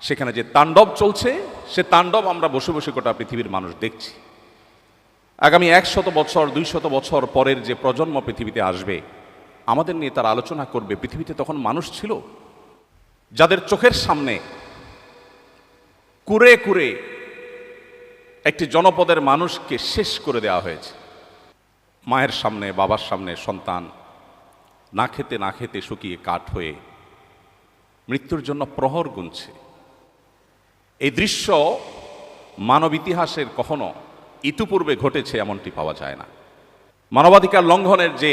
সেখানে যে তাণ্ডব চলছে, সে তাণ্ডব আমরা বসে বসে গোটা পৃথিবীর মানুষ দেখছি। আগামী 100 বছর 200 বছর পরের যে প্রজন্ম পৃথিবীতে আসবে, আমাদের নিয়ে তারা আলোচনা করবে পৃথিবীতে তখন মানুষ ছিল যাদের চোখের সামনে কুরে কুরে একটি জনপদের মানুষকে শেষ করে দেওয়া হয়েছে। মায়ের সামনে, বাবার সামনে সন্তান না খেতে না খেতে শুকিয়ে কাঠ হয়ে মৃত্যুর জন্য প্রহর গুনছে। এই দৃশ্য মানব ইতিহাসের কখনো ইতিপূর্বে ঘটেছে এমনটি পাওয়া যায় না। মানবাধিকার লঙ্ঘনের যে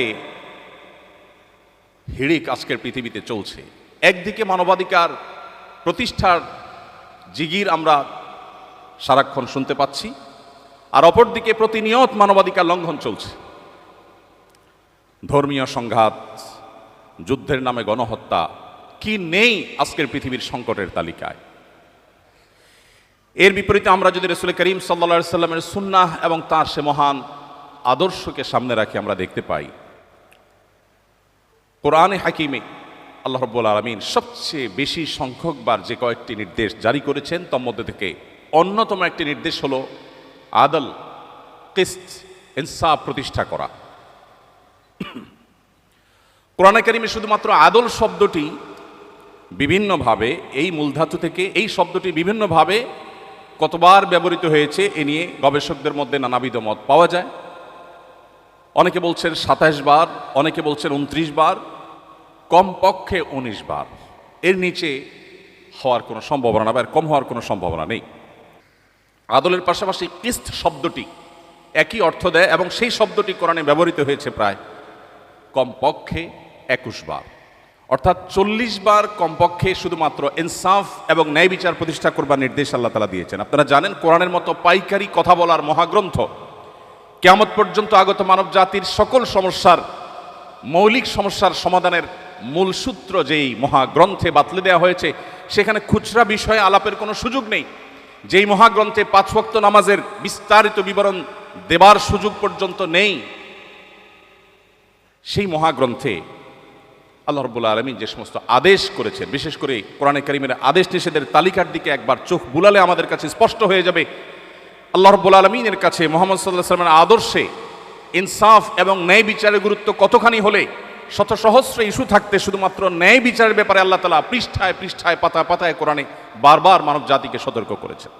হিড়িক আজকের পৃথিবীতে চলছে, একদিকে মানবাধিকার প্রতিষ্ঠার জিগির আমরা সারাক্ষণ শুনতে পাচ্ছি, আর অপরদিকে প্রতিনিয়ত মানবাধিকার লঙ্ঘন চলছে। ধর্মীয় সংঘাত, যুদ্ধের নামে গণহত্যা, কি নেই আজকের পৃথিবীর সংকটের তালিকায়। এর বিপরীতে আমরা যদি রাসূল করিম সাল্লাল্লাহু আলাইহি সাল্লামের সুন্নাহ এবং তার সে মহান আদর্শকে সামনে রাখি, আমরা দেখতে পাই কোরআনে হাকিমে আল্লাহ রাব্বুল আলামিন সবচেয়ে বেশি সংখ্যকবার যে কয়েকটি নির্দেশ জারি করেছেন, তার মধ্যে থেকে অন্যতম একটি নির্দেশ হলো আদল, কিসত, ইনসাফ প্রতিষ্ঠা করা। কোরআনে কারিমে শুধুমাত্র আদল শব্দটি বিভিন্নভাবে, এই মূলধাতু থেকে এই শব্দটি বিভিন্নভাবে কতবার ব্যবহৃত হয়েছে এ নিয়ে গবেষকদের মধ্যে নানাবিধ মত পাওয়া যায়। অনেকে বলছেন 27 বার, অনেকে বলছেন 29 বার, কমপক্ষে 19 বার। এর নিচে হওয়ার কোনো সম্ভাবনা বা কম হওয়ার কোনো সম্ভাবনা নেই। আদলের পাশাপাশি কিস্ত শব্দটি একই অর্থ দেয় এবং সেই শব্দটি কোরআনে ব্যবহৃত হয়েছে প্রায় কমপক্ষে 21 বার, অর্থাৎ 40 বার কমপক্ষে শুধুমাত্র ইনসাফ এবং ন্যায় বিচার প্রতিষ্ঠা করবার নির্দেশ আল্লাহ তাআলা দিয়েছেন। আপনারা জানেন, কোরআনের মতো পাইকারি কথা বলার মহাগ্রন্থ, কিয়ামত পর্যন্ত আগত মানব জাতির সকল সমস্যার, মৌলিক সমস্যার সমাধানের মূল সূত্র যেই মহাগ্রন্থে বাতলে দেওয়া হয়েছে, সেখানে খুচরা বিষয়ে আলাপের কোনো সুযোগ নেই। যেই মহাগ্রন্থে 5 ওয়াক্ত নামাজের বিস্তারিত বিবরণ দেবার সুযোগ পর্যন্ত নেই, সেই মহাগ্রন্থে আল্লাহ রাব্বুল আলামিন যে সমস্ত আদেশ করেছেন, বিশেষ করে কোরআনে কারিমের আদেশ নিষেধের তালিকার দিকে একবার চোখ বুলালে আমাদের কাছে স্পষ্ট হয়ে যাবে আল্লাহ রাব্বুল আলামিনের কাছে মুহাম্মদ সাল্লাল্লাহু আলাইহি ওয়াসাল্লামের আদর্শে ইনসাফ এবং ন্যায় বিচারের গুরুত্ব কতখানি হলে শত সহস্র ইস্যু থাকতে শুধুমাত্র ন্যায় বিচারের ব্যাপারে আল্লাহ তাআলা পৃষ্ঠায় পৃষ্ঠায় পাতায় পাতায় কোরআনে বারবার মানব জাতিকে সতর্ক করেছেন।